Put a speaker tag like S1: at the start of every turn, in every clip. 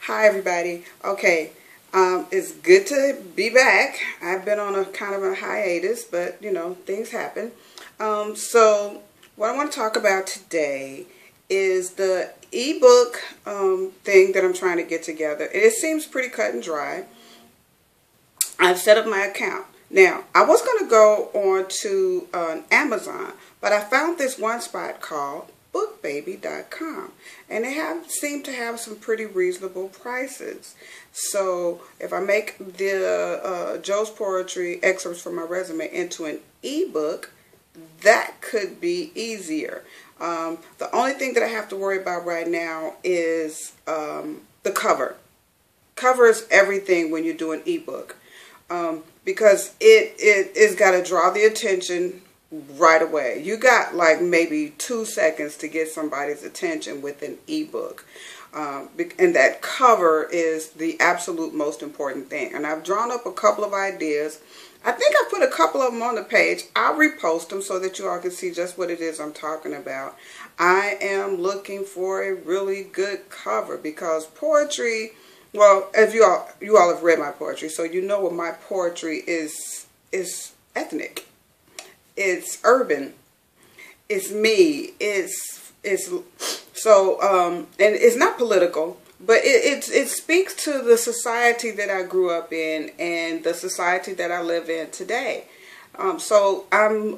S1: Hi everybody. Okay, it's good to be back. I've been on a kind of a hiatus, but you know, things happen. So what I want to talk about today is the ebook thing that I'm trying to get together. It seems pretty cut and dry. I've set up my account. Now, I was going to go on to Amazon, but I found this one spot called bookbaby.com, and they seem to have some pretty reasonable prices. So if I make the Joe's Poetry excerpts from my resume into an ebook, that could be easier. The only thing that I have to worry about right now is the cover. Cover is everything when you do an ebook, because it's got to draw the attention right away. You got like maybe 2 seconds to get somebody's attention with an ebook, and that cover is the absolute most important thing. And I've drawn up a couple of ideas. I think I put a couple of them on the page. I'll repost them so that you all can see just what it is I'm talking about. I am looking for a really good cover because poetry, well, if you all have read my poetry, so you know what my poetry is ethnic. It's urban. It's me. It's so and it's not political, but it speaks to the society that I grew up in and the society that I live in today. So I'm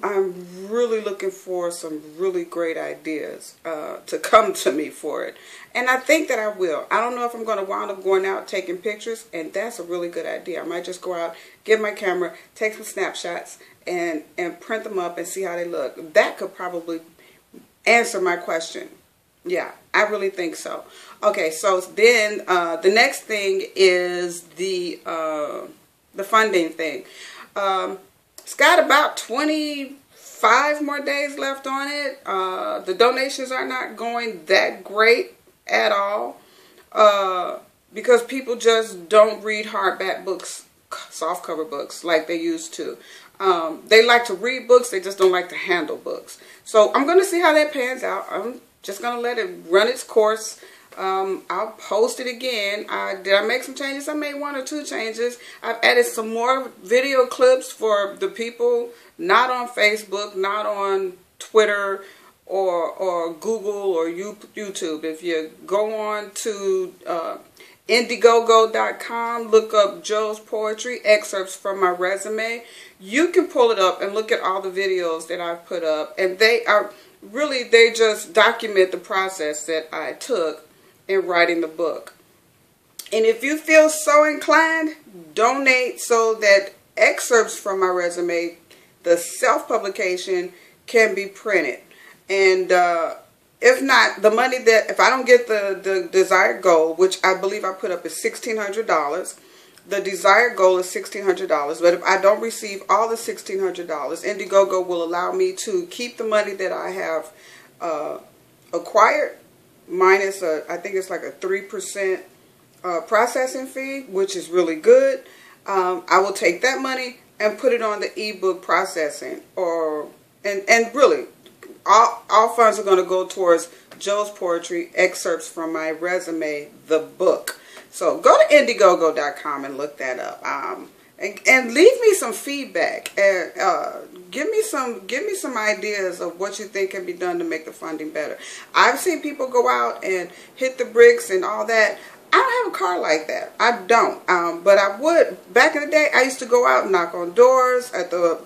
S1: really looking for some really great ideas to come to me for it, and I think that I will. I don't know if I'm going to wind up going out taking pictures, and that's a really good idea. I might just go out, get my camera, take some snapshots, and print them up and see how they look. That could probably answer my question. Yeah, I really think so. Okay, so then the next thing is the funding thing. It's got about 25 more days left on it. The donations are not going that great at all because people just don't read hardback books, softcover books like they used to. They like to read books, they just don't like to handle books. So I'm going to see how that pans out. I'm just going to let it run its course. I'll post it again. Did I make some changes? I made 1 or 2 changes. I've added some more video clips for the people not on Facebook, not on Twitter or Google or YouTube. If you go on to Indiegogo.com, look up Joe's Poetry, excerpts from my resume, you can pull it up and look at all the videos that I've put up, and they just document the process that I took in writing the book. And if you feel so inclined, donate so that excerpts from my resume, the self-publication, can be printed. And if not, the money that, if I don't get the desired goal, which I believe I put up is $1,600, the desired goal is $1,600, but if I don't receive all the $1,600, Indiegogo will allow me to keep the money that I have acquired, minus I think it's like a 3% processing fee, which is really good. I will take that money and put it on the ebook processing, and really all funds are going to go towards Joe's Poetry, excerpts from my resume, the book. So go to Indiegogo.com and look that up, and leave me some feedback, and give me some ideas of what you think can be done to make the funding better. I've seen people go out and hit the bricks and all that. I don't have a car like that. I don't. But I would. Back in the day, I used to go out and knock on doors at the,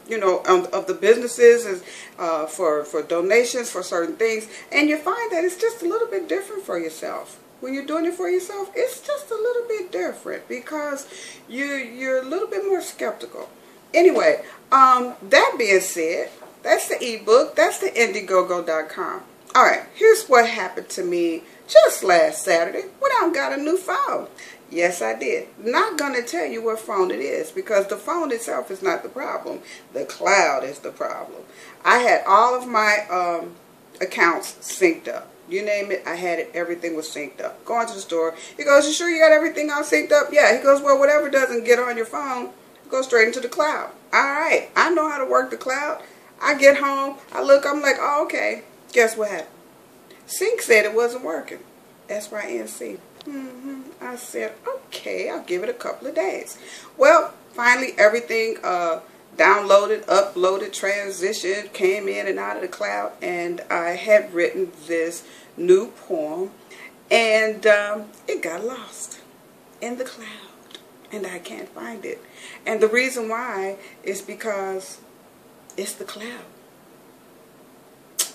S1: of the businesses for donations for certain things. And you find that it's just a little bit different for yourself. When you're doing it for yourself, it's just a little bit different because you're a little bit more skeptical. Anyway, that being said, that's the ebook. That's the Indiegogo.com. All right, here's what happened to me just last Saturday when I got a new phone. Yes, I did. Not going to tell you what phone it is because the phone itself is not the problem. The cloud is the problem. I had all of my accounts synced up. You name it, I had it. Everything was synced up. Going to the store. He goes, "You sure you got everything all synced up?" Yeah. He goes, "Well, whatever doesn't get on your phone, goes straight into the cloud." All right. I know how to work the cloud. I get home. I look. I'm like, "Oh, okay." Guess what happened? Sync said it wasn't working. S-Y-N-C. I said, okay, I'll give it a couple of days. Well, finally everything downloaded, uploaded, transitioned, came in and out of the cloud, and I had written this new poem, and it got lost in the cloud, and I can't find it. And the reason why is because it's the cloud.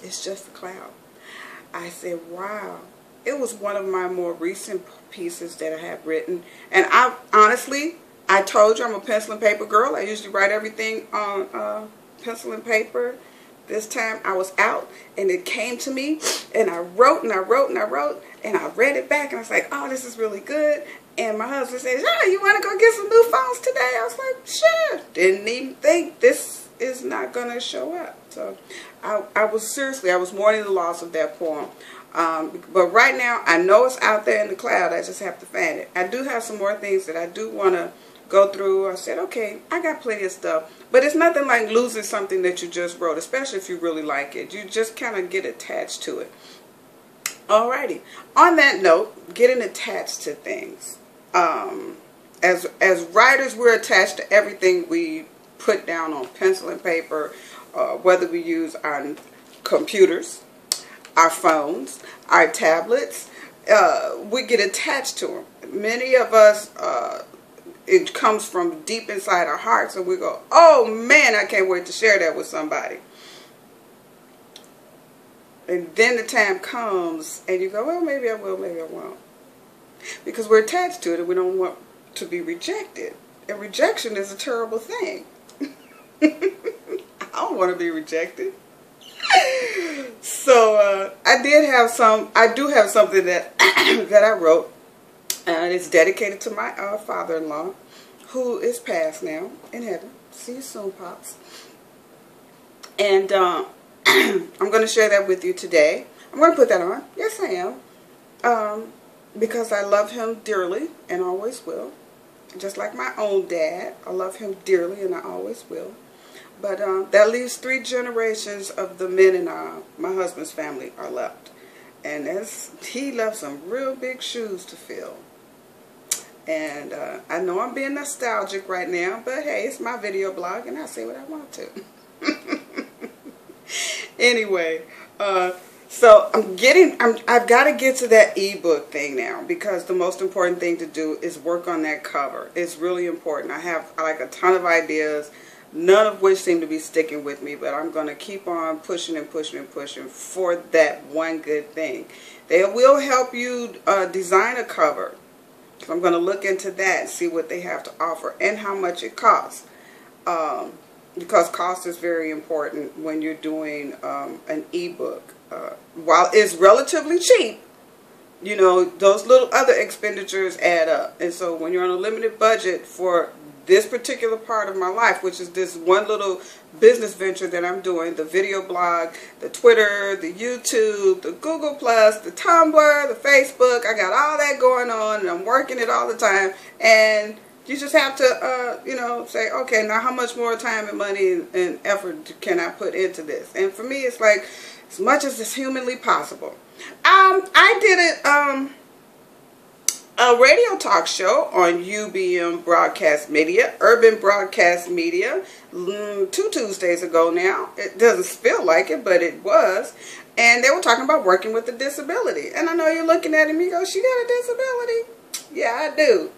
S1: It's just the cloud. I said, wow. It was one of my more recent pieces that I have written. And I honestly, I told you I'm a pencil and paper girl. I usually write everything on pencil and paper. This time I was out and it came to me and I wrote and I wrote and I wrote and I read it back and I was like, oh, this is really good. And my husband says, oh, you want to go get some new phones today? I was like, sure. Didn't even think this is not going to show up. So I was mourning the loss of that poem. But right now, I know it's out there in the cloud. I just have to find it. I do have some more things that I do want to go through. I said, okay, I got plenty of stuff. But it's nothing like losing something that you just wrote, especially if you really like it. You just kind of get attached to it. Alrighty. On that note, getting attached to things. As writers, we're attached to everything we put down on pencil and paper, whether we use our computers, our phones, our tablets. We get attached to them. Many of us, it comes from deep inside our hearts, and we go, oh man, I can't wait to share that with somebody. And then the time comes and you go, well, maybe I will, maybe I won't. Because we're attached to it and we don't want to be rejected. And rejection is a terrible thing. I don't want to be rejected. So I do have something that that I wrote, and it's dedicated to my father-in-law, who is passed now in heaven. See you soon, Pops. And I'm going to share that with you today. I'm going to put that on. Yes, I am. Because I love him dearly and always will. Just like my own dad, I love him dearly and I always will. But that leaves 3 generations of the men in my husband's family are left. And he left some real big shoes to fill. And I know I'm being nostalgic right now, but hey, it's my video blog and I say what I want to. Anyway, so I've got to get to that ebook thing now, because the most important thing to do is work on that cover. It's really important. I have like a ton of ideas, none of which seem to be sticking with me, but I'm going to keep on pushing and pushing and pushing for that one good thing. They will help you design a cover. So I'm going to look into that and see what they have to offer and how much it costs. Because cost is very important when you're doing an ebook. While it's relatively cheap, you know, those little other expenditures add up. And so when you're on a limited budget for this particular part of my life, which is this one little business venture that I'm doing, the video blog, the Twitter, the YouTube, the Google+, the Tumblr, the Facebook, I got all that going on and I'm working it all the time. And you just have to, you know, say, okay, now how much more time and money and effort can I put into this? And for me, it's like, as much as is humanly possible. I did a radio talk show on UBM Broadcast Media, Urban Broadcast Media, 2 Tuesdays ago now. It doesn't feel like it, but it was. And they were talking about working with a disability. And I know you're looking at him, you go, she got a disability? Yeah, I do.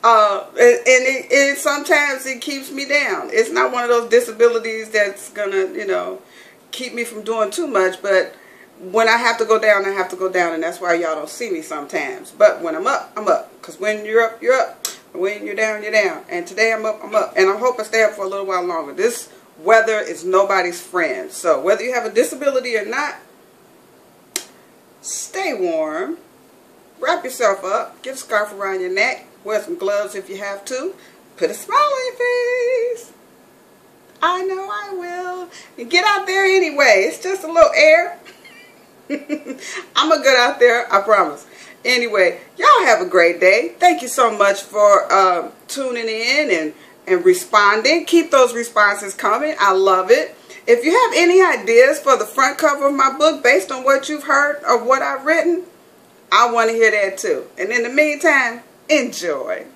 S1: And sometimes it keeps me down. It's not one of those disabilities that's gonna, you know, keep me from doing too much, but when I have to go down, I have to go down, and that's why y'all don't see me sometimes. But when I'm up, I'm up. Because when you're up, you're up. When you're down, you're down. And today I'm up, I'm up. And I hope I stay up for a little while longer. This weather is nobody's friend. So whether you have a disability or not, stay warm. Wrap yourself up. Get a scarf around your neck. Wear some gloves if you have to. Put a smile on your face. I know I will. And get out there anyway. It's just a little air. I'm going to get out there, I promise. Anyway, y'all have a great day. Thank you so much for tuning in and responding. Keep those responses coming. I love it. If you have any ideas for the front cover of my book based on what you've heard of what I've written, I want to hear that too. And in the meantime, enjoy.